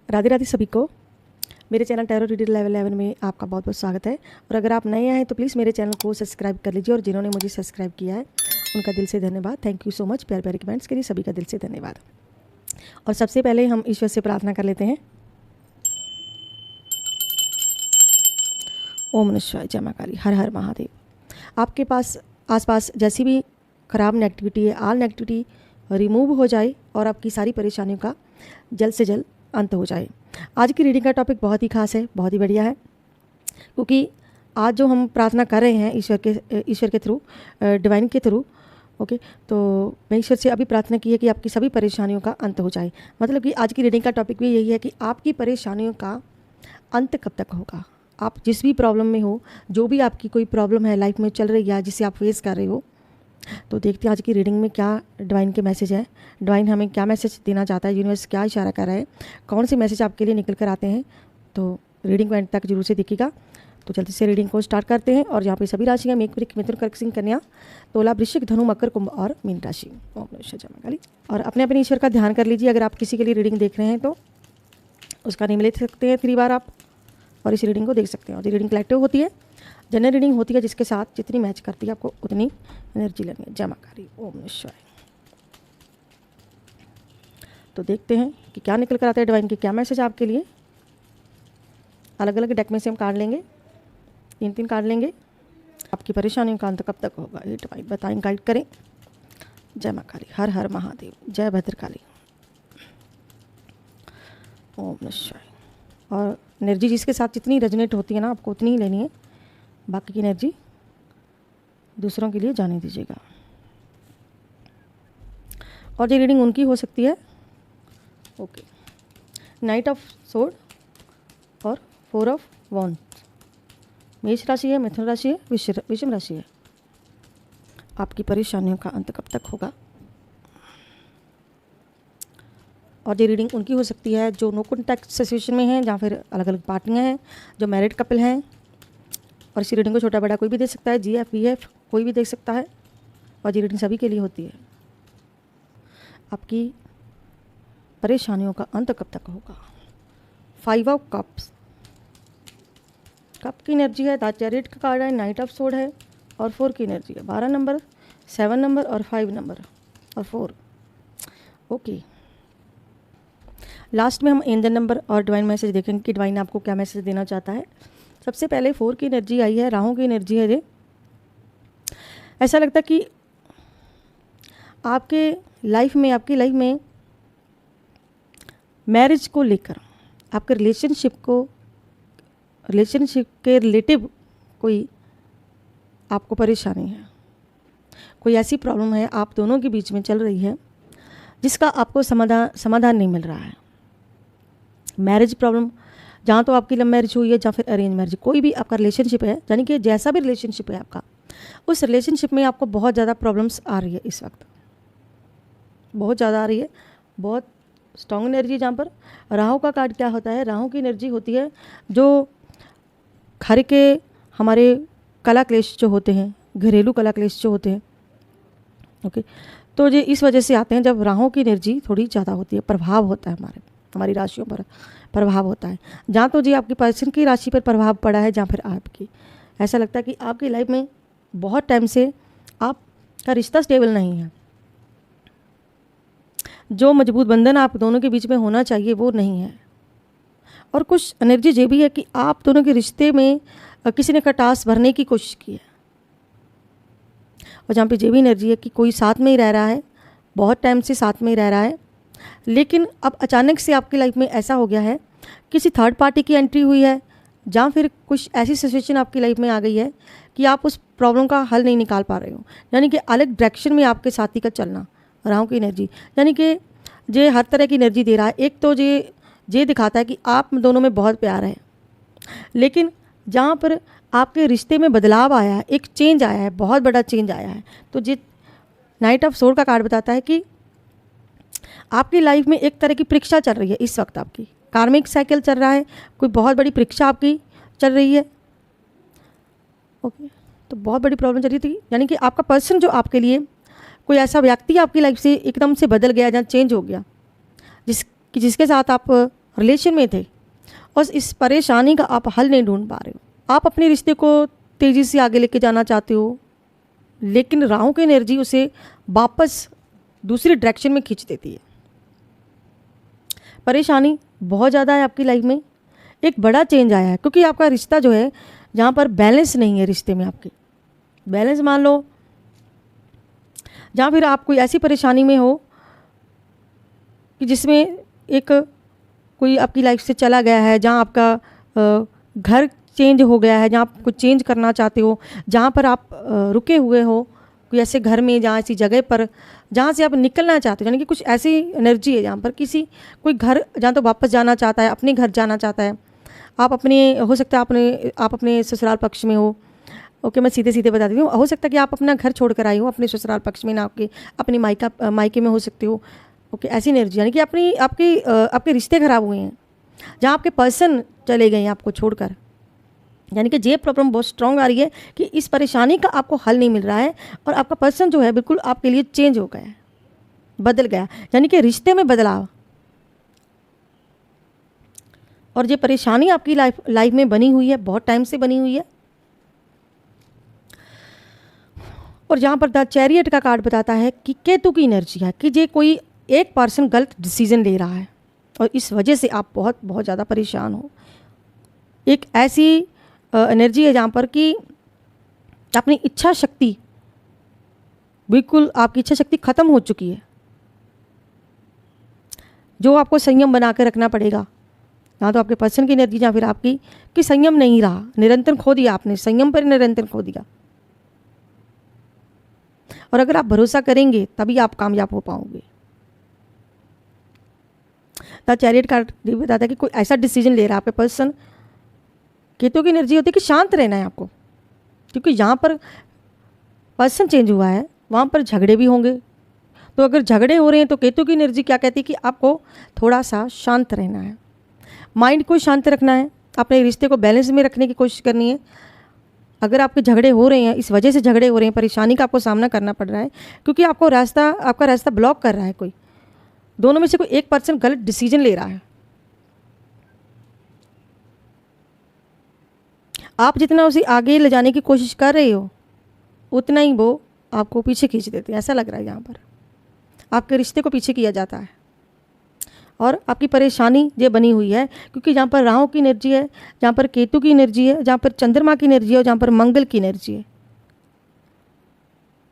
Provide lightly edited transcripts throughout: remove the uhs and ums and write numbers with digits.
राधे राधे सभी को। मेरे चैनल टैरो रीडर लेवल 11 में आपका बहुत बहुत स्वागत है। और अगर आप नए आए तो प्लीज़ मेरे चैनल को सब्सक्राइब कर लीजिए, और जिन्होंने मुझे सब्सक्राइब किया है उनका दिल से धन्यवाद। Thank you so much. प्यार प्यारे कमेंट्स के लिए सभी का दिल से धन्यवाद। और सबसे पहले हम ईश्वर से प्रार्थना कर लेते हैं। ओम नमः शिवाय, जय मां काली, हर हर महादेव। आपके पास आसपास जैसी भी खराब नेगेटिविटी है, आल नेगेटिविटी रिमूव हो जाए और आपकी सारी परेशानियों का जल्द से जल्द अंत हो जाए। आज की रीडिंग का टॉपिक बहुत ही खास है, बहुत ही बढ़िया है, क्योंकि आज जो हम प्रार्थना कर रहे हैं ईश्वर के थ्रू, डिवाइन के थ्रू, ओके। तो मैं ईश्वर से अभी प्रार्थना की है कि आपकी सभी परेशानियों का अंत हो जाए। मतलब कि आज की रीडिंग का टॉपिक भी यही है कि आपकी परेशानियों का अंत कब तक होगा। आप जिस भी प्रॉब्लम में हो, जो भी आपकी कोई प्रॉब्लम है लाइफ में चल रही है जिसे आप फेस कर रहे हो, तो देखते हैं आज की रीडिंग में क्या डिवाइन के मैसेज है। डिवाइन हमें क्या मैसेज देना चाहता है, यूनिवर्स क्या इशारा कर रहा है, कौन से मैसेज आपके लिए निकल कर आते हैं। तो रीडिंग को एंड तक जरूर से देखिएगा। तो जल्दी से रीडिंग को स्टार्ट करते हैं। और यहाँ पे सभी राशियाँ मेष, वृश्चिक, मिथुन, कर्क, सिंह, कन्या, तुला, वृश्चिक, धनु, मकर, कुंभ और मीन राशि। ओम नमः शिवाय, जय मां काली। और अपने अपने ईश्वर का ध्यान कर लीजिए। अगर आप किसी के लिए रीडिंग देख रहे हैं तो उसका नेम ले सकते हैं 3 बार आप, और इस रीडिंग को देख सकते हैं। और ये रीडिंग कलेक्टिव होती है, जनरल रीडिंग होती है, जिसके साथ जितनी मैच करती है आपको उतनी एनर्जी लेनी है। जय मां काली, ओम नमः शिवाय। तो देखते हैं कि क्या निकल कर आता है डिवाइन के क्या मैसेज आपके लिए। अलग अलग डेक में से हम कार्ड लेंगे, 3 कार्ड लेंगे। आपकी परेशानियों का अंत कब तक होगा ये डिवाइन बताएं, गाइड करें। जय मां काली, हर हर महादेव, जय भद्रकाली, ओम नमः शिवाय। और एनर्जी जिसके साथ जितनी रेजोनेट होती है ना, आपको उतनी ही लेनी है। बाकी की एनर्जी दूसरों के लिए जाने दीजिएगा। और ये रीडिंग उनकी हो सकती है, ओके। नाइट ऑफ सोर्ड और 4 ऑफ वॉन्ड। मेष राशि है, मिथुन राशि है, वृषभ राशि है। आपकी परेशानियों का अंत कब तक होगा। और ये रीडिंग उनकी हो सकती है जो नो कॉन्टैक्ट सिचुएशन में हैं, या फिर अलग अलग पार्टियां हैं, जो मैरिड कपल हैं। और इसी रीडिंग को छोटा बड़ा कोई भी देख सकता है, GF BF कोई भी देख सकता है। और ये रीडिंग सभी के लिए होती है। आपकी परेशानियों का अंत कब तक होगा। 5 ऑफ कप्स, कप की एनर्जी है, द चैरियट का कार्ड है, नाइट ऑफ सोर्ड है, और 4 की एनर्जी है। 12 नंबर, 7 नंबर और 5 नंबर और 4, ओके। लास्ट में हम एंजल नंबर और डिवाइन मैसेज देखेंगे कि डिवाइन आपको क्या मैसेज देना चाहता है। सबसे पहले 4 की एनर्जी आई है, राहु की एनर्जी है। ये ऐसा लगता है कि आपकी लाइफ में मैरिज को लेकर, आपके रिलेशनशिप के रिलेटिव कोई आपको परेशानी है, कोई ऐसी प्रॉब्लम है आप दोनों के बीच में चल रही है जिसका आपको समाधान नहीं मिल रहा है। मैरिज प्रॉब्लम, जहाँ तो आपकी लव मैरिज हुई है या फिर अरेंज मैरिज, कोई भी आपका रिलेशनशिप है, यानी कि जैसा भी रिलेशनशिप है आपका, उस रिलेशनशिप में आपको बहुत ज़्यादा प्रॉब्लम्स आ रही है इस वक्त, बहुत ज़्यादा आ रही है। बहुत स्ट्रॉन्ग एनर्जी। जहाँ पर राहु का कार्ड क्या होता है, राहु की एनर्जी होती है जो घर के हमारे कला क्लेश जो होते हैं, घरेलू कला क्लेश जो होते हैं, ओके। तो ये इस वजह से आते हैं जब राहु की एनर्जी थोड़ी ज़्यादा होती है, प्रभाव होता है हमारी राशियों पर प्रभाव होता है। जहाँ तो जी आपकी पर्सन की राशि पर प्रभाव पड़ा है, जहाँ फिर आपकी ऐसा लगता है कि आपकी लाइफ में बहुत टाइम से आपका रिश्ता स्टेबल नहीं है, जो मजबूत बंधन आप दोनों के बीच में होना चाहिए वो नहीं है। और कुछ एनर्जी ये भी है कि आप दोनों के रिश्ते में किसी ने खटास भरने की कोशिश की है। और जहाँ पे ये भी एनर्जी है कि कोई साथ में ही रह रहा है, बहुत टाइम से साथ में ही रह रहा है, लेकिन अब अचानक से आपकी लाइफ में ऐसा हो गया है, किसी थर्ड पार्टी की एंट्री हुई है, या फिर कुछ ऐसी सिचुएशन आपकी लाइफ में आ गई है कि आप उस प्रॉब्लम का हल नहीं निकाल पा रहे हो। यानी कि अलग डायरेक्शन में आपके साथी का चलना, राहु की एनर्जी, यानी कि ये हर तरह की एनर्जी दे रहा है। एक तो ये दिखाता है कि आप दोनों में बहुत प्यार है, लेकिन जहाँ पर आपके रिश्ते में बदलाव आया है, एक चेंज आया है, बहुत बड़ा चेंज आया है। तो ये नाइट ऑफ सोर्ड का कार्ड बताता है कि आपकी लाइफ में एक तरह की परीक्षा चल रही है इस वक्त, आपकी कार्मिक साइकिल चल रहा है, कोई बहुत बड़ी परीक्षा आपकी चल रही है, ओके। तो बहुत बड़ी प्रॉब्लम चल रही थी, यानी कि आपका पर्सन जो आपके लिए, कोई ऐसा व्यक्ति आपकी लाइफ से एकदम से बदल गया, जहाँ चेंज हो गया, जिसके साथ आप रिलेशन में थे और इस परेशानी का आप हल नहीं ढूंढ पा रहे हो। आप अपने रिश्ते को तेज़ी से आगे लेके जाना चाहते हो, लेकिन राहु की एनर्जी उसे वापस दूसरी डायरेक्शन में खींच देती है। परेशानी बहुत ज़्यादा है आपकी लाइफ में। एक बड़ा चेंज आया है क्योंकि आपका रिश्ता जो है, जहाँ पर बैलेंस नहीं है रिश्ते में, आपके बैलेंस मान लो, जहाँ फिर आप कोई ऐसी परेशानी में हो कि जिसमें एक कोई आपकी लाइफ से चला गया है, जहाँ आपका घर चेंज हो गया है, जहाँ आप कुछ चेंज करना चाहते हो, जहाँ पर आप रुके हुए हो, कोई ऐसे घर में, जहाँ ऐसी जगह पर जहाँ से आप निकलना चाहते हो, यानी कि कुछ ऐसी एनर्जी है जहाँ पर कोई घर जहाँ तो वापस जाना चाहता है, अपने घर जाना चाहता है। आप अपने, हो सकता है आप अपने ससुराल पक्ष में हो। ओके, मैं सीधे सीधे बता देती हूँ। हो सकता है कि आप अपना घर छोड़ कर आए हो अपने ससुराल पक्ष में, ना आपके अपनी मायके में हो सकते हो। ओके, ऐसी एनर्जी, यानी कि आपके रिश्ते खराब हुए हैं, जहाँ आपके पर्सन चले गए हैं आपको छोड़कर। यानी कि ये प्रॉब्लम बहुत स्ट्रांग आ रही है कि इस परेशानी का आपको हल नहीं मिल रहा है और आपका पर्सन जो है बिल्कुल आपके लिए चेंज हो गया है, बदल गया, यानी कि रिश्ते में बदलाव। और ये परेशानी आपकी लाइफ में बनी हुई है, बहुत टाइम से बनी हुई है। और जहाँ पर द चैरियट का कार्ड बताता है कि केतु की एनर्जी है कि ये कोई एक पर्सन गलत डिसीजन ले रहा है और इस वजह से आप बहुत बहुत ज़्यादा परेशान हो। एक ऐसी एनर्जी है जहाँ पर कि अपनी इच्छा शक्ति, बिल्कुल आपकी इच्छा शक्ति ख़त्म हो चुकी है, जो आपको संयम बना कर रखना पड़ेगा। यहाँ तो आपके पर्सन की एनर्जी, जहाँ फिर आपकी कि संयम नहीं रहा, निरंतर खो दिया आपने, संयम पर निरंतर खो दिया। और अगर आप भरोसा करेंगे तभी आप कामयाब हो पाओगे। द चैरियट कार्ड बताता है कि कोई ऐसा डिसीजन ले रहा है आपके पर्सन। केतु की एनर्जी होती है कि शांत रहना है आपको, क्योंकि यहाँ पर पर्सन चेंज हुआ है, वहाँ पर झगड़े भी होंगे। तो अगर झगड़े हो रहे हैं तो केतु की एनर्जी क्या कहती है कि आपको थोड़ा सा शांत रहना है, माइंड को शांत रखना है, अपने रिश्ते को बैलेंस में रखने की कोशिश करनी है। अगर आपके झगड़े हो रहे हैं, इस वजह से झगड़े हो रहे हैं, परेशानी का आपको सामना करना पड़ रहा है क्योंकि आपका रास्ता ब्लॉक कर रहा है कोई, दोनों में से कोई एक पर्सन गलत डिसीजन ले रहा है। आप जितना उसे आगे ले जाने की कोशिश कर रहे हो, उतना ही वो आपको पीछे खींच देते हैं। ऐसा लग रहा है यहाँ पर आपके रिश्ते को पीछे किया जाता है। और आपकी परेशानी ये बनी हुई है क्योंकि जहाँ पर राहु की एनर्जी है, जहाँ पर केतु की एनर्जी है, जहाँ पर चंद्रमा की एनर्जी है और जहाँ पर मंगल की एनर्जी है।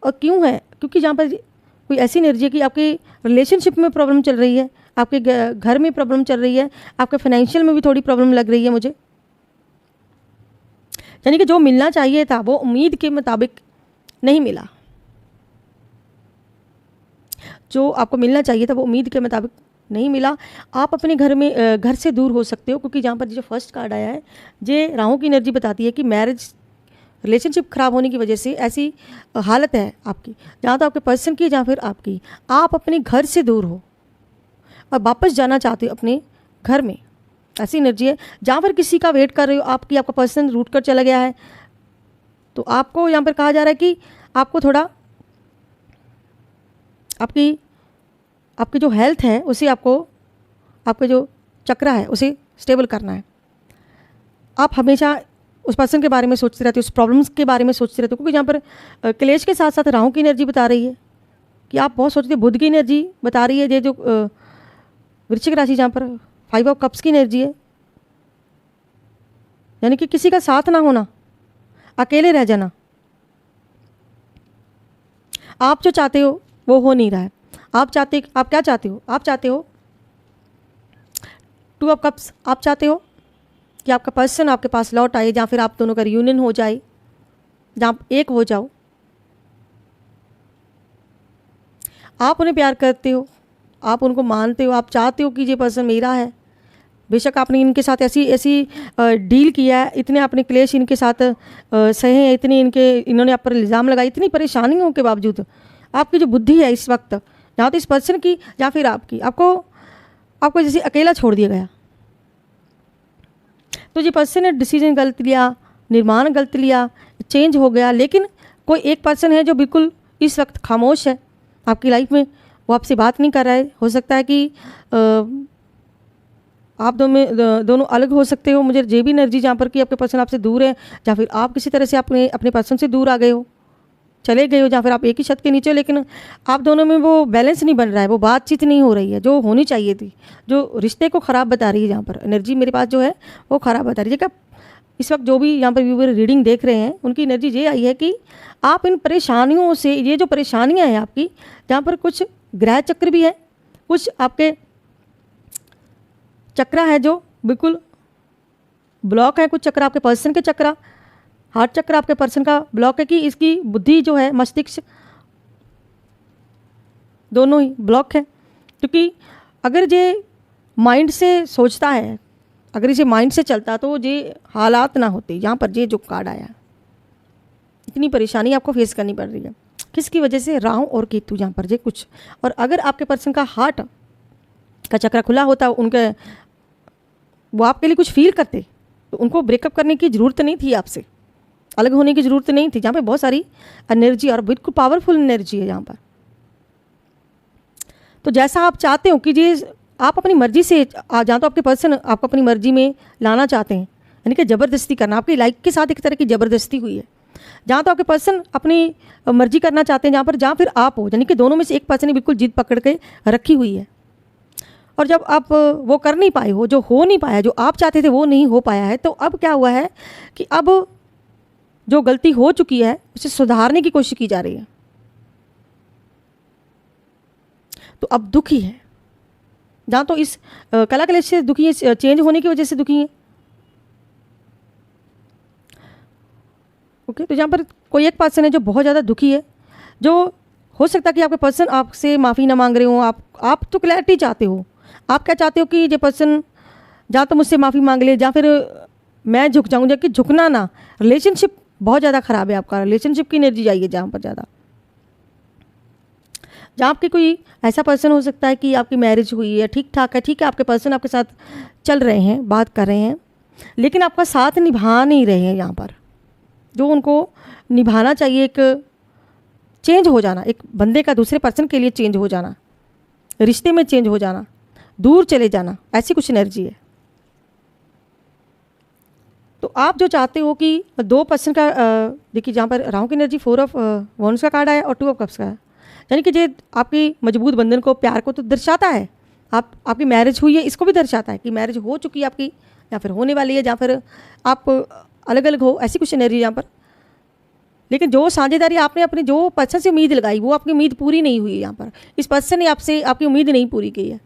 और क्यों है? क्योंकि जहाँ पर कोई ऐसी एनर्जी है कि आपकी रिलेशनशिप में प्रॉब्लम चल रही है, आपके घर में प्रॉब्लम चल रही है, आपके फाइनेंशियल में भी थोड़ी प्रॉब्लम लग रही है मुझे। यानी कि जो मिलना चाहिए था वो उम्मीद के मुताबिक नहीं मिला, जो आपको मिलना चाहिए था वो उम्मीद के मुताबिक नहीं मिला। आप अपने घर से दूर हो सकते हो क्योंकि जहाँ पर जो फर्स्ट कार्ड आया है, ये राहु की एनर्जी बताती है कि मैरिज रिलेशनशिप खराब होने की वजह से ऐसी हालत है आपकी, जहाँ तो आपके पर्सन की, जहाँ फिर आपकी, आप अपने घर से दूर हो और वापस जाना चाहते हो अपने घर में। ऐसी एनर्जी है जहाँ पर किसी का वेट कर रहे हो, आपका पर्सन रूट कर चला गया है। तो आपको यहाँ पर कहा जा रहा है कि आपको थोड़ा आपकी जो हेल्थ है उसे आपके जो चक्र है उसे स्टेबल करना है। आप हमेशा उस पर्सन के बारे में सोचते रहते हो, उस प्रॉब्लम्स के बारे में सोचते रहते हो, क्योंकि जहाँ पर क्लेश के साथ साथ राहु की एनर्जी बता रही है कि आप बहुत सोचते हो। बुध की एनर्जी बता रही है, ये जो वृश्चिक राशि जहाँ पर 5 ऑफ कप्स की एनर्जी है, यानी कि किसी का साथ ना होना, अकेले रह जाना। आप जो चाहते हो वो हो नहीं रहा है। आप क्या चाहते हो? आप चाहते हो 2 ऑफ कप्स, आप चाहते हो कि आपका पर्सन आपके पास लौट आए, जहाँ फिर आप दोनों का रियूनियन हो जाए, जहाँ आप एक हो जाओ। आप उन्हें प्यार करते हो, आप उनको मानते हो, आप चाहते हो कि ये पर्सन मेरा है। बेशक आपने इनके साथ ऐसी डील किया है, इतने आपने क्लेश इनके साथ सहे हैं, इतने इन्होंने आप पर इल्ज़ाम लगाए, इतनी परेशानियों के बावजूद आपकी जो बुद्धि है इस वक्त, जहाँ तो इस पर्सन की या फिर आपको जैसे अकेला छोड़ दिया गया। तो ये पर्सन ने डिसीजन गलत लिया, निर्माण गलत लिया, चेंज हो गया। लेकिन कोई एक पर्सन है जो बिल्कुल इस वक्त खामोश है आपकी लाइफ में, वो आपसे बात नहीं कर रहा है। हो सकता है कि आप दोनों अलग हो सकते हो। मुझे ये भी एनर्जी जहाँ पर कि आपके पर्सन आपसे दूर है, या फिर आप किसी तरह से अपने अपने पर्सन से दूर आ गए हो, चले गए हो, या फिर आप एक ही छत के नीचे हो, लेकिन आप दोनों में वो बैलेंस नहीं बन रहा है, वो बातचीत नहीं हो रही है जो होनी चाहिए थी, जो रिश्ते को ख़राब बता रही है। जहाँ पर एनर्जी मेरे पास जो है वो ख़राब बता रही है। क्या इस वक्त जो भी यहाँ पर व्यूअर रीडिंग देख रहे हैं उनकी एनर्जी ये आई है कि आप इन परेशानियों से, ये जो परेशानियाँ हैं आपकी, जहाँ पर कुछ ग्रह चक्र भी है, कुछ आपके चक्र है जो बिल्कुल ब्लॉक है, कुछ चक्र आपके पर्सन के चक्र, हार्ट चक्र आपके पर्सन का ब्लॉक है कि इसकी बुद्धि जो है, मस्तिष्क दोनों ही ब्लॉक है। क्योंकि अगर ये माइंड से सोचता है, अगर इसे माइंड से चलता तो ये हालात ना होते। यहाँ पर ये जो कार्ड आया, इतनी परेशानी आपको फेस करनी पड़ रही है, किसकी वजह से? राहु और केतु यहाँ पर ये कुछ। और अगर आपके पर्सन का हार्ट का चक्र खुला होता, उनके वो आपके लिए कुछ फील करते, तो उनको ब्रेकअप करने की ज़रूरत नहीं थी, आपसे अलग होने की ज़रूरत नहीं थी। जहाँ पे बहुत सारी एनर्जी और बिल्कुल पावरफुल एनर्जी है यहाँ पर। तो जैसा आप चाहते हो कि ये आप अपनी मर्जी से, जहाँ तो आपके पर्सन आपको अपनी मर्जी में लाना चाहते हैं, यानी कि ज़बरदस्ती करना, आपकी लाइफ के साथ एक तरह की ज़बरदस्ती हुई है। जहाँ तो आपके पर्सन अपनी मर्जी करना चाहते हैं, जहाँ पर जहाँ फिर आप हो, यानी कि दोनों में से एक पर्सन ने बिल्कुल जिद पकड़ के रखी हुई है। और जब आप वो कर नहीं पाए हो, जो हो नहीं पाया, जो आप चाहते थे वो नहीं हो पाया है, तो अब क्या हुआ है कि अब जो गलती हो चुकी है उसे सुधारने की कोशिश की जा रही है। तो अब दुखी है, जहाँ तो इस कला कलेश से दुखी है, चेंज होने की वजह से दुखी है। ओके, तो यहाँ पर कोई एक पर्सन है जो बहुत ज़्यादा दुखी है, जो हो सकता है कि आपके पर्सन आपसे माफ़ी ना मांग रहे हो। आप तो क्लैरिटी चाहते हो। आप क्या चाहते हो कि ये पर्सन या तो मुझसे माफ़ी मांग ले, या फिर मैं झुक जाऊँ, जबकि झुकना ना, रिलेशनशिप बहुत ज़्यादा ख़राब है आपका, रिलेशनशिप की एनर्जी जाइए जहाँ पर ज़्यादा। जहाँ आपके कोई ऐसा पर्सन हो सकता है कि आपकी मैरिज हुई है, ठीक ठाक है, ठीक है, आपके पर्सन आपके साथ चल रहे हैं, बात कर रहे हैं, लेकिन आपका साथ निभा नहीं रहे हैं। यहाँ पर जो उनको निभाना चाहिए, एक चेंज हो जाना, एक बंदे का दूसरे पर्सन के लिए चेंज हो जाना, रिश्ते में चेंज हो जाना, दूर चले जाना, ऐसी कुछ एनर्जी है। तो आप जो चाहते हो कि दो पर्सन का, देखिए जहाँ पर राहु की एनर्जी 4 ऑफ वॉन्ड्स का कार्ड है और 2 ऑफ कप्स का है, यानी कि ये आपकी मजबूत बंधन को, प्यार को तो दर्शाता है। आपकी मैरिज हुई है, इसको भी दर्शाता है कि मैरिज हो चुकी है आपकी, या फिर होने वाली है, या फिर आप अलग अलग हो, ऐसी कुछ एनर्जी यहाँ पर। लेकिन जो साझेदारी आपने अपने जो पर्सन से उम्मीद लगाई, वो आपकी उम्मीद पूरी नहीं हुई है। यहाँ पर इस पर्सन ने आपसे आपकी उम्मीद नहीं पूरी की है,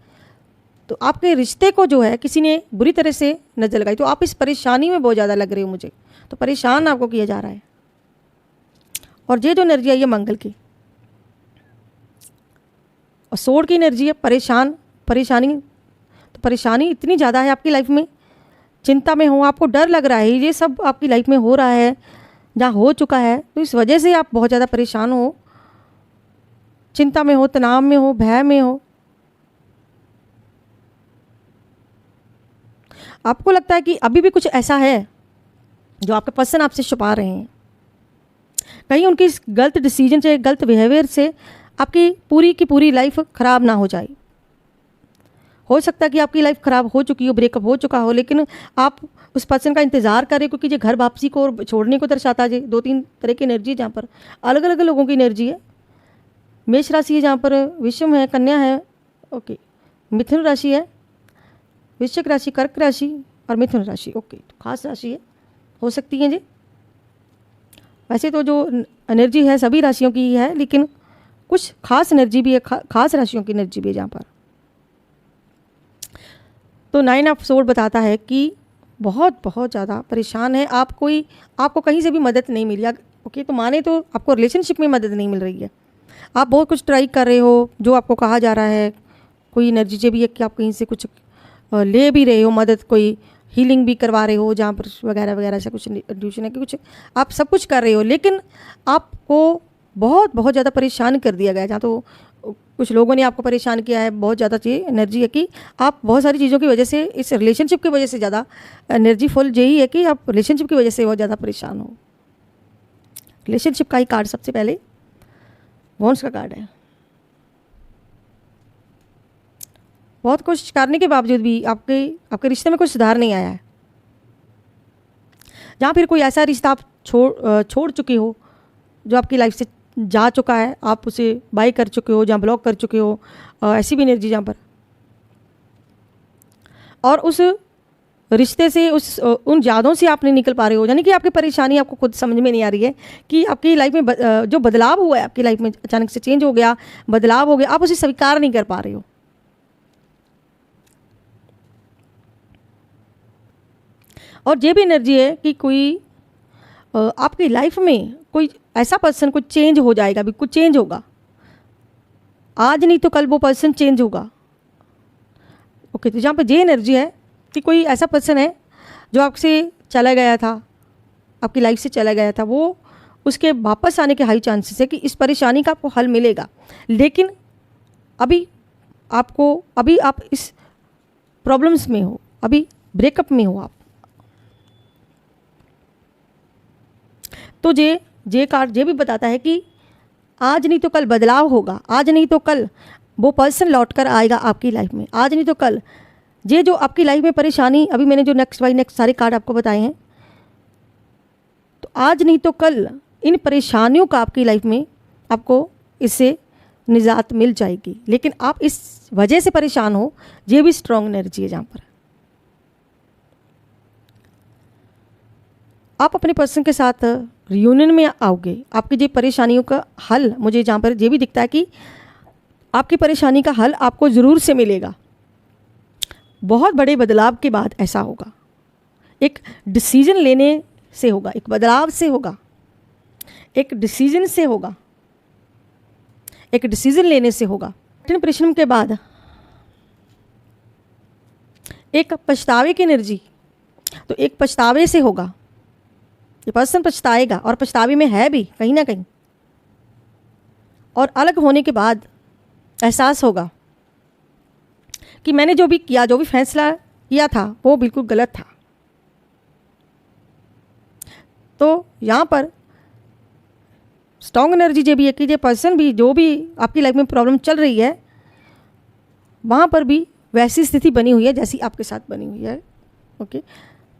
तो आपके रिश्ते को जो है किसी ने बुरी तरह से नज़र लगाई, तो आप इस परेशानी में बहुत ज़्यादा लग रहे हो मुझे, तो परेशान आपको किया जा रहा है। और ये जो एनर्जी है ये मंगल की और सोड की एनर्जी है, परेशानी। तो परेशानी इतनी ज़्यादा है आपकी लाइफ में, चिंता में हो, आपको डर लग रहा है, ये सब आपकी लाइफ में हो रहा है, जहाँ हो चुका है, तो इस वजह से आप बहुत ज़्यादा परेशान हो, चिंता में हो, तनाव में हो, भय में हो। आपको लगता है कि अभी भी कुछ ऐसा है जो आपके पर्सन आपसे छुपा रहे हैं। कहीं उनकी इस गलत डिसीजन से, गलत बिहेवियर से आपकी पूरी की पूरी लाइफ ख़राब ना हो जाए। हो सकता है कि आपकी लाइफ ख़राब हो चुकी हो, ब्रेकअप हो चुका हो, लेकिन आप उस पर्सन का इंतज़ार करें, क्योंकि ये घर वापसी को और छोड़ने को दर्शाता है। 2-3 तरह की एनर्जी जहाँ पर अलग अलग लोगों की एनर्जी है। मेष राशि है, जहाँ पर विषम है, कन्या है, ओके, मिथुन राशि है, वृश्चिक राशि, कर्क राशि और मिथुन राशि, ओके, तो खास राशि है, हो सकती है जी। वैसे तो जो एनर्जी है सभी राशियों की ही है, लेकिन कुछ खास एनर्जी भी है, खास राशियों की एनर्जी भी है जहाँ पर। तो 9 ऑफ सोर्ड बताता है कि बहुत बहुत ज़्यादा परेशान है आप, आपको कहीं से भी मदद नहीं मिली। ओके, तो माने तो आपको रिलेशनशिप में मदद नहीं मिल रही है, आप बहुत कुछ ट्राई कर रहे हो, जो आपको कहा जा रहा है, कोई एनर्जी से भी है कि आप कहीं से कुछ ले भी रहे हो मदद, कोई हीलिंग भी करवा रहे हो जहाँ पर वगैरह वगैरह से कुछ ट्यूशन है कि कुछ आप सब कुछ कर रहे हो, लेकिन आपको बहुत बहुत ज़्यादा परेशान कर दिया गया है। जहाँ तो कुछ लोगों ने आपको परेशान किया है, बहुत ज़्यादा ये एनर्जी है कि आप बहुत सारी चीज़ों की वजह से, इस रिलेशनशिप की वजह से ज़्यादा एनर्जी फुल यही है कि आप रिलेशनशिप की वजह से बहुत ज़्यादा परेशान हो। रिलेशनशिप का ही कार्ड सबसे पहले वॉन्ड्स का कार्ड है। बहुत कोशिश करने के बावजूद भी आपके रिश्ते में कोई सुधार नहीं आया है, जहाँ फिर कोई ऐसा रिश्ता आप छोड़ चुके हो जो आपकी लाइफ से जा चुका है, आप उसे बाय कर चुके हो, जहाँ ब्लॉक कर चुके हो, ऐसी भी एनर्जी जहाँ पर, और उस रिश्ते से उन यादों से आप नहीं निकल पा रहे हो, यानी कि आपकी परेशानी आपको खुद समझ में नहीं आ रही है कि आपकी लाइफ में जो बदलाव हुआ है, आपकी लाइफ में अचानक से चेंज हो गया, बदलाव हो गया, आप उसे स्वीकार नहीं कर पा रहे हो। और ये भी एनर्जी है कि कोई आपकी लाइफ में कोई ऐसा पर्सन कुछ चेंज हो जाएगा, भी कुछ चेंज होगा, आज नहीं तो कल वो पर्सन चेंज होगा। ओके, तो जहाँ पर ये एनर्जी है कि कोई ऐसा पर्सन है जो आपसे चला गया था, आपकी लाइफ से चला गया था, वो उसके वापस आने के हाई चांसेस है कि इस परेशानी का आपको हल मिलेगा, लेकिन अभी आप इस प्रॉब्लम्स में हो, अभी ब्रेकअप में हो आप। तो जे कार्ड ये भी बताता है कि आज नहीं तो कल बदलाव होगा, आज नहीं तो कल वो पर्सन लौट कर आएगा आपकी लाइफ में, आज नहीं तो कल ये जो आपकी लाइफ में परेशानी, अभी मैंने जो नेक्स्ट बाय नेक्स्ट सारे कार्ड आपको बताए हैं, तो आज नहीं तो कल इन परेशानियों का आपकी लाइफ में आपको इससे निजात मिल जाएगी। लेकिन आप इस वजह से परेशान हो, ये भी स्ट्रॉन्ग एनर्जी है। जहाँ पर आप अपने पर्सन के साथ रियूनियन में आओगे, आपकी जो परेशानियों का हल, मुझे जहाँ पर ये भी दिखता है कि आपकी परेशानी का हल आपको ज़रूर से मिलेगा। बहुत बड़े बदलाव के बाद ऐसा होगा, एक डिसीजन लेने से होगा, एक बदलाव से होगा, एक डिसीजन से होगा, एक डिसीजन लेने से होगा। कठिन परिश्रम के बाद एक पछतावे की एनर्जी, तो एक पछतावे से होगा, ये पर्सन पछताएगा और पछतावे में है भी कहीं ना कहीं, और अलग होने के बाद एहसास होगा कि मैंने जो भी किया, जो भी फैसला किया था, वो बिल्कुल गलत था। तो यहाँ पर स्ट्रॉन्ग एनर्जी ये भी है कि ये पर्सन भी, जो भी आपकी लाइफ में प्रॉब्लम चल रही है, वहाँ पर भी वैसी स्थिति बनी हुई है जैसी आपके साथ बनी हुई है। ओके,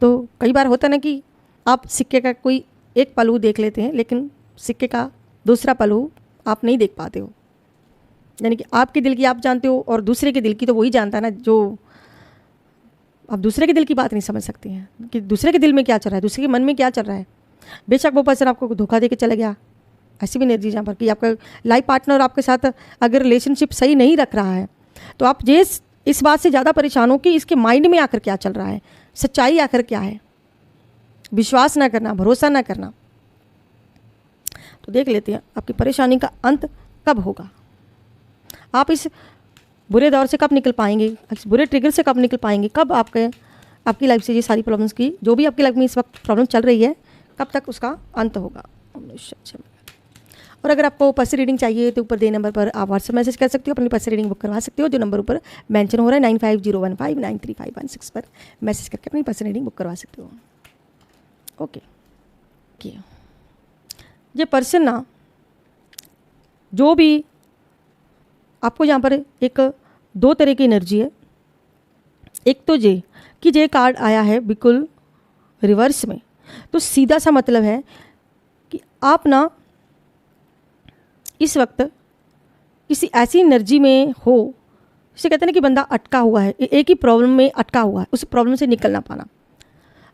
तो कई बार होता है ना कि आप सिक्के का कोई एक पहलू देख लेते हैं, लेकिन सिक्के का दूसरा पहलू आप नहीं देख पाते हो। यानी कि आपके दिल की आप जानते हो और दूसरे के दिल की तो वही जानता है ना, जो आप दूसरे के दिल की बात नहीं समझ सकते हैं कि दूसरे के दिल में क्या चल रहा है, दूसरे के मन में क्या चल रहा है। बेशक वो पर्सन आपको धोखा दे के चला गया, ऐसी भी एनर्जी जहाँ पर कि आपका लाइफ पार्टनर आपके साथ अगर रिलेशनशिप सही नहीं रख रहा है, तो आप ये इस बात से ज़्यादा परेशान हो कि इसके माइंड में आकर क्या चल रहा है, सच्चाई आकर क्या है। विश्वास ना करना, भरोसा ना करना। तो देख लेते हैं आपकी परेशानी का अंत कब होगा, आप इस बुरे दौर से कब निकल पाएंगे, इस बुरे ट्रिगर से कब निकल पाएंगे, कब आपकी लाइफ से ये सारी प्रॉब्लम्स की, जो भी आपकी लाइफ में इस वक्त प्रॉब्लम चल रही है, कब तक उसका अंत होगा। और अगर आपको पर्सनल रीडिंग चाहिए तो ऊपर दे नंबर पर आप व्हाट्सएप मैसेज कर सकते हो, अपनी पर्सनल रीडिंग बुक करवा सकते हो, जो नंबर ऊपर मेंशन हो रहा है 9501593516 पर मैसेज करके अपनी पर्सनल रीडिंग बुक करवा सकते हो। ओके, ये पर्सन ना, जो भी आपको यहाँ पर एक दो तरह की एनर्जी है। एक तो ये कि ये कार्ड आया है बिल्कुल रिवर्स में, तो सीधा सा मतलब है कि आप ना इस वक्त किसी ऐसी एनर्जी में हो, जिसे कहते हैं ना कि बंदा अटका हुआ है, एक ही प्रॉब्लम में अटका हुआ है, उस प्रॉब्लम से निकल ना पाना।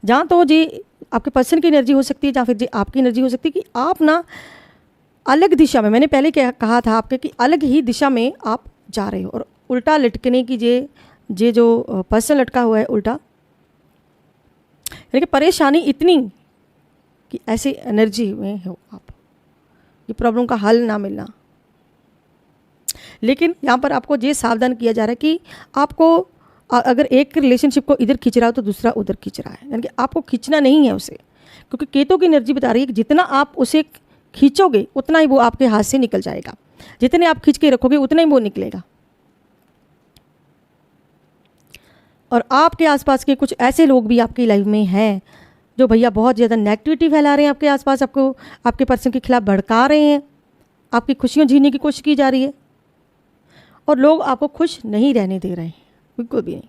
जहाँ तो जी आपके पर्सन की एनर्जी हो सकती है, या फिर जी आपकी एनर्जी हो सकती है कि आप ना अलग दिशा में, मैंने पहले क्या कहा था आपके कि अलग ही दिशा में आप जा रहे हो, और उल्टा लटकने की ये जो पर्सन लटका हुआ है उल्टा, यानी कि परेशानी इतनी कि ऐसी एनर्जी में हो आप, ये प्रॉब्लम का हल ना मिलना। लेकिन यहाँ पर आपको ये सावधान किया जा रहा है कि आपको अगर एक रिलेशनशिप को इधर खींच रहा हो तो दूसरा उधर खींच रहा है, यानी कि आपको खींचना नहीं है उसे, क्योंकि केतु की एनर्जी बता रही है कि जितना आप उसे खींचोगे उतना ही वो आपके हाथ से निकल जाएगा, जितने आप खींच के रखोगे उतना ही वो निकलेगा। और आपके आसपास के कुछ ऐसे लोग भी आपकी लाइफ में हैं जो भैया बहुत ज़्यादा नेगेटिविटी फैला रहे हैं आपके आसपास, आपको आपके पर्सन के खिलाफ भड़का रहे हैं, आपकी खुशियाँ छीनने की कोशिश की जा रही है, और लोग आपको खुश नहीं रहने दे रहे हैं। बिल्कुल भी नहीं।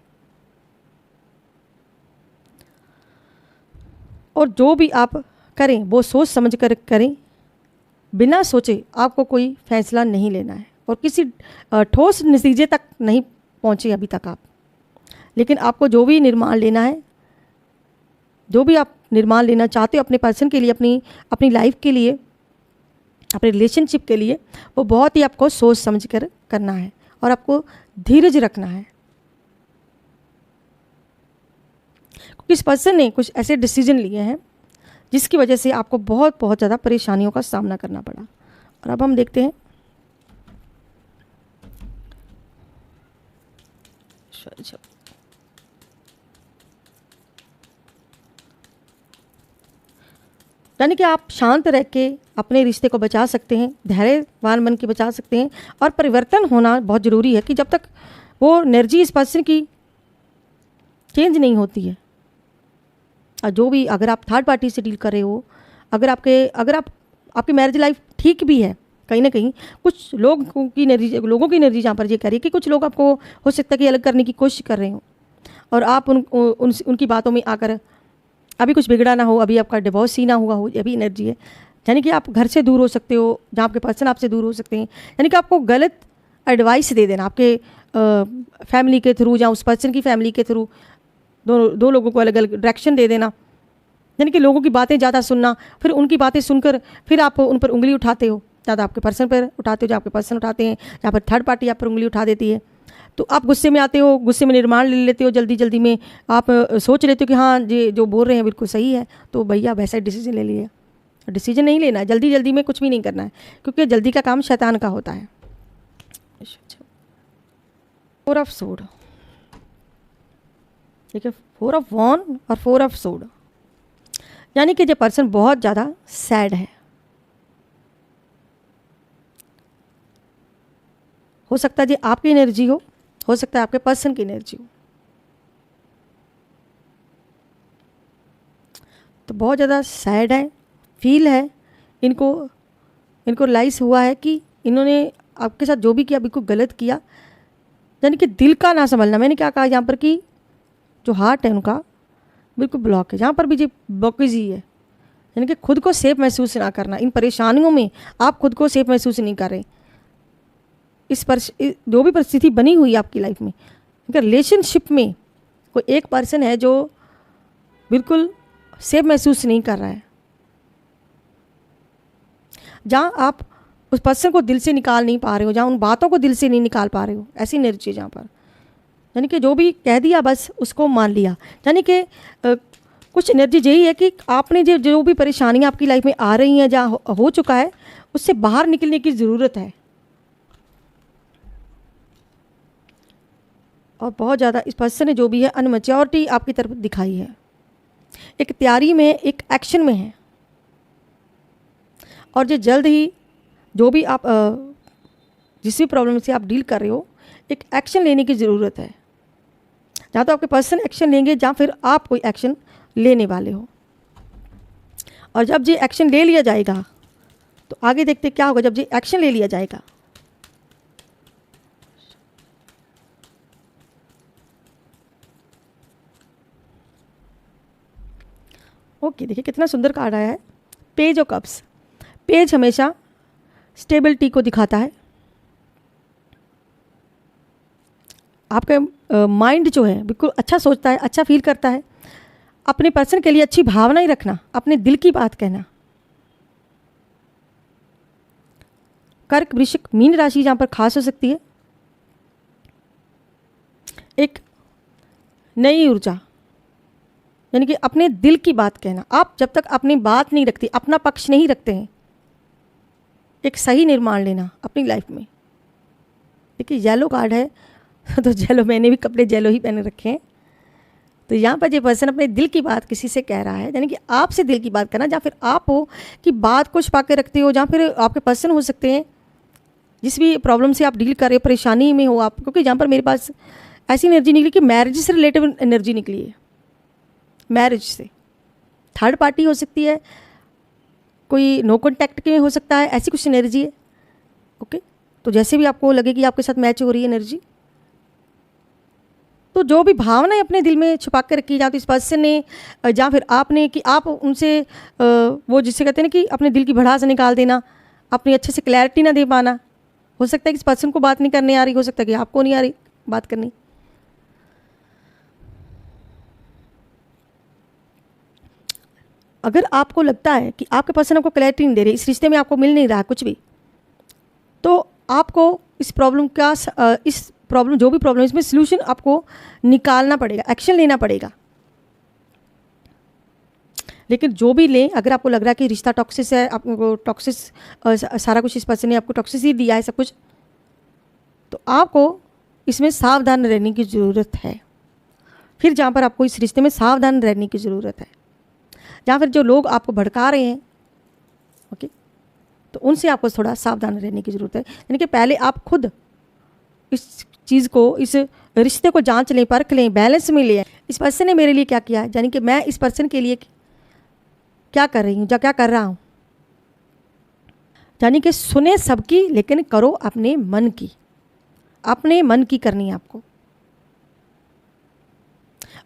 और जो भी आप करें वो सोच समझ कर करें, बिना सोचे आपको कोई फैसला नहीं लेना है और किसी ठोस नतीजे तक नहीं पहुँचे अभी तक आप। लेकिन आपको जो भी निर्माण लेना है, जो भी आप निर्माण लेना चाहते हो अपने पर्सन के लिए, अपनी अपनी लाइफ के लिए, अपने रिलेशनशिप के लिए, वो बहुत ही आपको सोच समझ कर करना है और आपको धीरज रखना है। क्योंकि इस पर्सन ने कुछ ऐसे डिसीजन लिए हैं जिसकी वजह से आपको बहुत बहुत ज़्यादा परेशानियों का सामना करना पड़ा। और अब हम देखते हैं यानी कि आप शांत रह के अपने रिश्ते को बचा सकते हैं, धैर्यवान बन के बचा सकते हैं। और परिवर्तन होना बहुत ज़रूरी है कि जब तक वो एनर्जी इस पर्सन की चेंज नहीं होती है। और जो भी अगर आप थर्ड पार्टी से डील कर रहे हो, अगर आपकी मैरिज लाइफ ठीक भी है, कहीं ना कहीं कुछ लोगों की एनर्जी जहाँ पर ये कह रही है कि कुछ लोग आपको हो सकता है कि अलग करने की कोशिश कर रहे हो और आप उनकी बातों में आकर अभी कुछ बिगड़ा ना हो, अभी आपका डिवोर्स ही ना हुआ हो, ये भी एनर्जी है। यानी कि आप घर से दूर हो सकते हो, जहाँ आपके पर्सन आपसे दूर हो सकते हैं। यानी कि आपको गलत एडवाइस दे देना आपके फैमिली के थ्रू या उस पर्सन की फैमिली के थ्रू, दो लोगों को अलग अलग डायरेक्शन दे देना। यानी कि लोगों की बातें ज़्यादा सुनना, फिर उनकी बातें सुनकर फिर आप उन पर उंगली उठाते हो, ज़्यादा आपके पर्सन पर उठाते हो, जहाँ आपके पर्सन उठाते हैं, जहाँ पर थर्ड पार्टी आप पर उंगली उठा देती है। तो आप गुस्से में आते हो, गुस्से में निर्माण ले लेते हो, जल्दी जल्दी में आप सोच लेते हो कि हाँ ये जो बोल रहे हैं बिल्कुल सही है, तो भैया वैसा डिसीजन ले लिए। डिसीजन नहीं लेना है, जल्दी जल्दी में कुछ भी नहीं करना है, क्योंकि जल्दी का काम शैतान का होता है। 4 ऑफ सोड, ठीक है, 4 ऑफ वॉन और 4 ऑफ सोड, यानी कि जो पर्सन बहुत ज़्यादा सैड है। हो सकता है जी आपकी एनर्जी हो सकता है आपके पर्सन की एनर्जी हो। तो बहुत ज़्यादा सैड है, फील है, इनको रियलाइज़ हुआ है कि इन्होंने आपके साथ जो भी किया बिल्कुल गलत किया। यानी कि दिल का ना संभलना, मैंने क्या कहा यहाँ पर कि जो हार्ट है उनका बिल्कुल ब्लॉक है, जहाँ पर भी जो ब्लॉकेज ही है। यानी कि खुद को सेफ महसूस ना करना, इन परेशानियों में आप खुद को सेफ महसूस नहीं कर रहे। जो भी परिस्थिति बनी हुई है आपकी लाइफ में, रिलेशनशिप में कोई एक पर्सन है जो बिल्कुल सेफ महसूस नहीं कर रहा है, जहाँ आप उस पर्सन को दिल से निकाल नहीं पा रहे हो, जहाँ उन बातों को दिल से नहीं निकाल पा रहे हो, ऐसी एनर्जी है जहाँ पर। यानी कि जो भी कह दिया बस उसको मान लिया। यानी कि कुछ एनर्जी यही है कि आपने जो भी परेशानियाँ आपकी लाइफ में आ रही हैं, जहाँ हो चुका है, उससे बाहर निकलने की ज़रूरत है। और बहुत ज़्यादा इस पर्सन ने जो भी है अनमैच्योरिटी आपकी तरफ दिखाई है, एक तैयारी में, एक एक्शन में है। और जो जल्द ही जो भी आप जिस भी प्रॉब्लम से आप डील कर रहे हो, एक एक्शन लेने की ज़रूरत है। जहाँ तो आपके पर्सन एक्शन लेंगे, जहाँ फिर आप कोई एक्शन लेने वाले हो। और जब ये एक्शन ले लिया जाएगा तो आगे देखते क्या होगा। जब ये एक्शन ले लिया जाएगा ओके, देखिए कितना सुंदर कार्ड आया है, पेज ऑफ कप्स। पेज हमेशा स्टेबिलिटी को दिखाता है। आपका माइंड जो है बिल्कुल अच्छा सोचता है, अच्छा फील करता है, अपने पर्सन के लिए अच्छी भावनाएं रखना, अपने दिल की बात कहना। कर्क, वृश्चिक, मीन राशि जहाँ पर खास हो सकती है, एक नई ऊर्जा, यानी कि अपने दिल की बात कहना। आप जब तक अपनी बात नहीं रखते, अपना पक्ष नहीं रखते हैं, एक सही निर्माण लेना अपनी लाइफ में। देखिए येलो कार्ड है तो येलो, मैंने भी कपड़े येलो ही पहने रखे हैं। तो यहाँ पर ये पर्सन अपने दिल की बात किसी से कह रहा है, यानी कि आपसे दिल की बात करना, जहाँ फिर आप हो कि बात को छुपा के रखते हो, जहाँ फिर आपके पर्सन हो सकते हैं जिस भी प्रॉब्लम से आप डील कर रहे हो, परेशानी में हो आप। क्योंकि जहाँ पर मेरे पास ऐसी एनर्जी निकली कि मैरिज से रिलेटेड एनर्जी निकली है, मैरिज से। थर्ड पार्टी हो सकती है, कोई नो कॉन्टैक्ट के हो सकता है, ऐसी कुछ एनर्जी है। ओके, तो जैसे भी आपको लगे कि आपके साथ मैच हो रही है एनर्जी, तो जो भी भावनाएं अपने दिल में छुपा कर रखी, या तो इस पर्सन ने या फिर आपने, कि आप उनसे वो जिससे कहते हैं ना कि अपने दिल की भड़ास निकाल देना, अपनी अच्छे से क्लैरिटी ना दे पाना। हो सकता है कि इस पर्सन को बात नहीं करने आ रही, हो सकता है कि आपको नहीं आ रही बात करनी। अगर आपको लगता है कि आपके पर्सन आपको क्लैरिटी नहीं दे रही, इस रिश्ते में आपको मिल नहीं रहा कुछ भी, तो आपको इस प्रॉब्लम का इस प्रॉब्लम जो भी प्रॉब्लम है इसमें सलूशन आपको निकालना पड़ेगा, एक्शन लेना पड़ेगा। लेकिन जो भी लें, अगर आपको लग रहा है कि रिश्ता टॉक्सिस है, आपको टॉक्सिस सारा कुछ इस पर्सन ने आपको टॉक्सिस ही दिया है सब कुछ, तो आपको इसमें सावधान रहने की ज़रूरत है। फिर जहाँ पर आपको इस रिश्ते में सावधान रहने की ज़रूरत है, जहाँ फिर जो लोग आपको भड़का रहे हैं, ओके, तो उनसे आपको थोड़ा सावधान रहने की ज़रूरत है। यानी कि पहले आप खुद इस चीज़ को, इस रिश्ते को जांच लें, परख लें, बैलेंस में लें। इस पर्सन ने मेरे लिए क्या किया है, यानी कि मैं इस पर्सन के लिए क्या कर रही हूँ या क्या कर रहा हूँ। यानी कि सुने सबकी, लेकिन करो अपने मन की, अपने मन की करनी है आपको।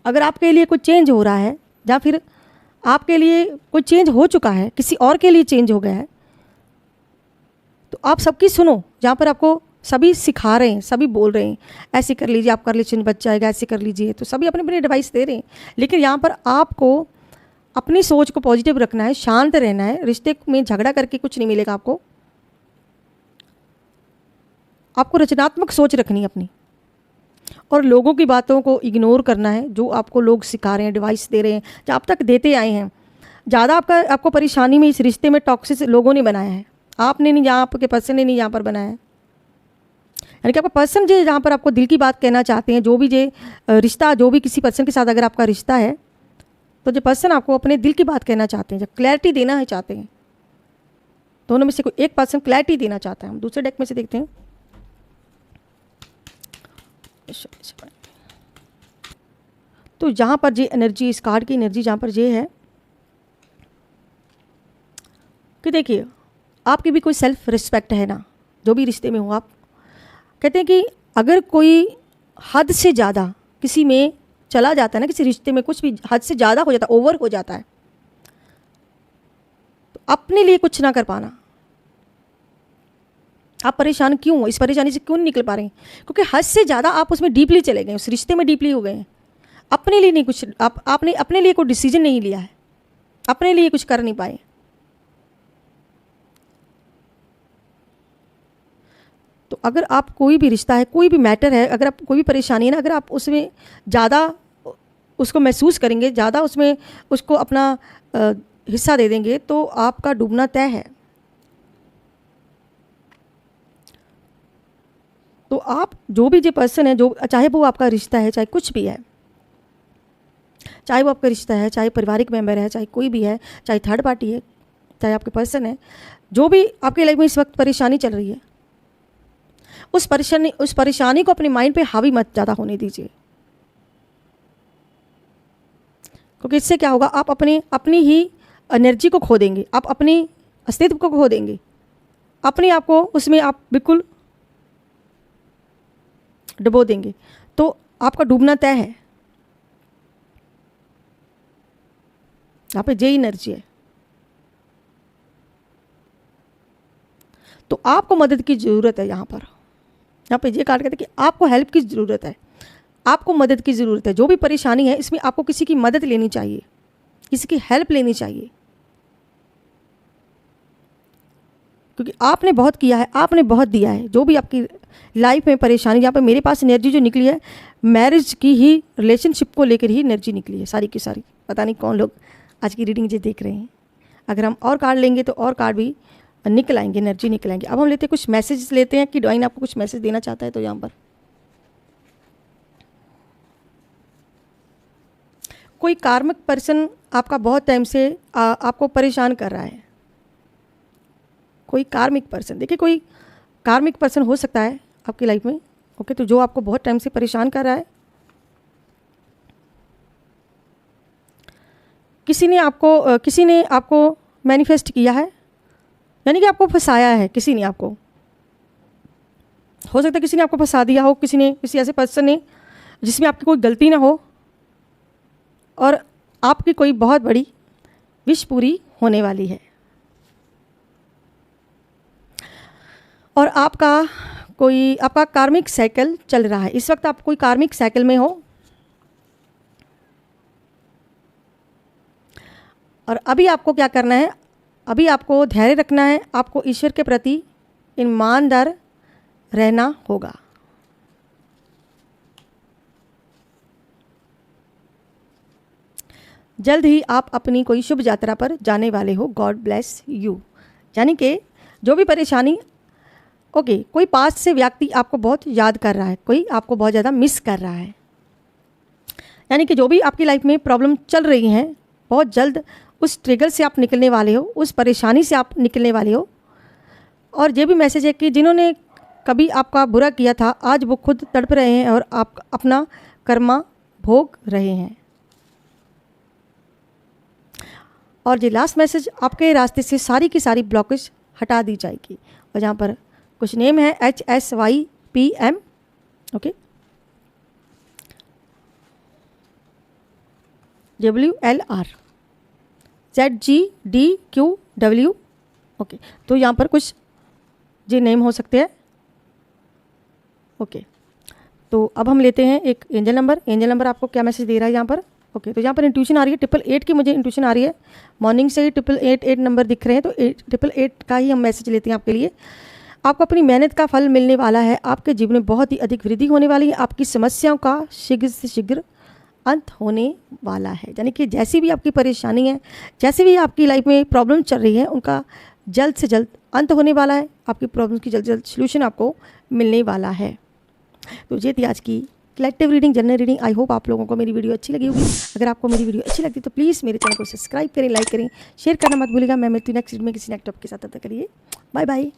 अगर आपके लिए कुछ चेंज हो रहा है, या फिर आपके लिए कोई चेंज हो चुका है, किसी और के लिए चेंज हो गया है, तो आप सबकी सुनो। जहाँ पर आपको सभी सिखा रहे हैं, सभी बोल रहे हैं ऐसे कर लीजिए, आपका रिलेशन बच जाएगा, ऐसे कर लीजिए, तो सभी अपने अपने एडवाइस दे रहे हैं। लेकिन यहाँ पर आपको अपनी सोच को पॉजिटिव रखना है, शांत रहना है। रिश्ते में झगड़ा करके कुछ नहीं मिलेगा आपको। आपको रचनात्मक सोच रखनी है अपनी, और लोगों की बातों को इग्नोर करना है जो आपको लोग सिखा रहे हैं, एडवाइस दे रहे हैं, जो आप तक देते आए हैं। ज़्यादा आपको परेशानी में इस रिश्ते में टॉक्सिस लोगों ने बनाया है, आपने नहीं, जहाँ आपके पर्सन ने नहीं यहाँ पर बनाया है। यानी कि आपका पर्सन जो जहाँ पर आपको दिल की बात कहना चाहते हैं, जो भी जो रिश्ता, जो भी किसी पर्सन के साथ अगर आपका रिश्ता है, तो जो पर्सन आपको अपने दिल की बात कहना चाहते हैं, जब क्लैरिटी देना है चाहते हैं, दोनों में से कोई एक पर्सन क्लैरिटी देना चाहता है। हम दूसरे डेक में से देखते हैं। तो जहाँ पर ये एनर्जी, इस कार्ड की एनर्जी जहाँ पर ये है कि देखिए, आपकी भी कोई सेल्फ रिस्पेक्ट है ना, जो भी रिश्ते में हो। आप कहते हैं कि अगर कोई हद से ज़्यादा किसी में चला जाता है ना, किसी रिश्ते में कुछ भी हद से ज़्यादा हो जाता है, ओवर हो जाता है, तो अपने लिए कुछ ना कर पाना। आप परेशान क्यों हो, इस परेशानी से क्यों नहीं निकल पा रहे हैं? क्योंकि हद से ज़्यादा आप उसमें डीपली चले गए, उस रिश्ते में डीपली हो गए हैं। अपने लिए नहीं कुछ, आपने अपने लिए कोई डिसीजन नहीं लिया है, अपने लिए कुछ कर नहीं पाए। तो अगर आप कोई भी रिश्ता है, कोई भी मैटर है, अगर आप कोई भी परेशानी है ना, अगर आप उसमें ज़्यादा उसको महसूस करेंगे, ज़्यादा उसमें उसको अपना हिस्सा दे देंगे, तो आपका डूबना तय है। तो आप जो भी जो पर्सन है, जो चाहे वो आपका रिश्ता है, चाहे कुछ भी है, चाहे वो आपका रिश्ता है, चाहे पारिवारिक मेंबर है, चाहे कोई भी है, चाहे थर्ड पार्टी है, चाहे आपके पर्सन है, जो भी आपके लाइफ में इस वक्त परेशानी चल रही है, उस परेशानी को अपने माइंड पे हावी मत ज़्यादा होने दीजिए। क्योंकि इससे क्या होगा, आप अपनी ही एनर्जी को खो देंगे, आप अपनी अस्तित्व को खो देंगे, अपने आप को उसमें आप बिल्कुल डुबो देंगे, तो आपका डूबना तय है। यहाँ पे जे एनर्जी है। तो आपको मदद की ज़रूरत है। यहाँ पे ये कार्ड कहते हैं कि आपको हेल्प की ज़रूरत है, आपको मदद की ज़रूरत है। जो भी परेशानी है इसमें आपको किसी की मदद लेनी चाहिए, किसी की हेल्प लेनी चाहिए, क्योंकि आपने बहुत किया है, आपने बहुत दिया है। जो भी आपकी लाइफ में परेशानी, यहाँ पे मेरे पास एनर्जी जो निकली है, मैरिज की ही, रिलेशनशिप को लेकर ही एनर्जी निकली है सारी की सारी। पता नहीं कौन लोग आज की रीडिंग जो देख रहे हैं। अगर हम और कार्ड लेंगे तो और कार्ड भी निकल आएंगे, एनर्जी निकल आएंगे। अब हम लेते हैं कुछ मैसेज लेते हैं कि डिवाइन आपको कुछ मैसेज देना चाहता है। तो यहाँ पर कोई कार्मिक पर्सन आपका बहुत टाइम से आपको परेशान कर रहा है। कोई कार्मिक पर्सन, देखिए कोई कार्मिक पर्सन हो सकता है आपकी लाइफ में, ओके, तो जो आपको बहुत टाइम से परेशान कर रहा है। किसी ने आपको मैनिफेस्ट किया है, यानी कि आपको फंसाया है किसी ने। आपको हो सकता है किसी ने आपको फंसा दिया हो, किसी ऐसे पर्सन ने जिसमें आपकी कोई गलती ना हो और आपकी कोई बहुत बड़ी विश पूरी होने वाली है। और आपका कार्मिक साइकिल चल रहा है। इस वक्त आप कोई कार्मिक साइकिल में हो और अभी आपको क्या करना है, अभी आपको धैर्य रखना है, आपको ईश्वर के प्रति ईमानदार रहना होगा। जल्द ही आप अपनी कोई शुभ यात्रा पर जाने वाले हो। God bless you. यानी कि जो भी परेशानी, कोई पास्ट से व्यक्ति आपको बहुत याद कर रहा है, कोई आपको बहुत ज़्यादा मिस कर रहा है। यानी कि जो भी आपकी लाइफ में प्रॉब्लम चल रही हैं, बहुत जल्द उस ट्रिगर से आप निकलने वाले हो, उस परेशानी से आप निकलने वाले हो। और ये भी मैसेज है कि जिन्होंने कभी आपका बुरा किया था, आज वो खुद तड़प रहे हैं और आप अपना कर्मा भोग रहे हैं। और ये लास्ट मैसेज, आपके रास्ते से सारी की सारी ब्लॉकेज हटा दी जाएगी। और जहाँ पर कुछ नेम है HSYPM, okay, WLR ZGDQW, okay. तो यहाँ पर कुछ जी नेम हो सकते हैं, ओके। तो अब हम लेते हैं एक एंजल नंबर। एंजल नंबर आपको क्या मैसेज दे रहा है यहाँ पर, ओके। तो यहाँ पर इंट्यूशन आ रही है 888 की, मुझे इंट्यूशन आ रही है। मॉर्निंग से ही 888 नंबर दिख रहे हैं, तो 888 का ही हम मैसेज लेते हैं आपके लिए। आपको अपनी मेहनत का फल मिलने वाला है। आपके जीवन में बहुत ही अधिक वृद्धि होने वाली है। आपकी समस्याओं का शीघ्र से शीघ्र अंत होने वाला है। यानी कि जैसी भी आपकी परेशानी है, जैसे भी आपकी लाइफ में प्रॉब्लम चल रही है, उनका जल्द से जल्द अंत होने वाला है। आपकी प्रॉब्लम्स की जल्द से जल्द सोल्यूशन आपको मिलने वाला है। तो ये थी आज की collective reading, general reading. I hope आप लोगों को मेरी वीडियो अच्छी लगी होगी। अगर आपको मेरी वीडियो अच्छी लगती तो प्लीज़ मेरे चैनल को सब्सक्राइब करें, लाइक करें, शेयर करना मत भूलिएगा। मैं मिलती हूँ नेक्स्ट वीडियो में किसी नेक्स्ट टॉपिक के साथ। तब तक करिए, बाय बाय।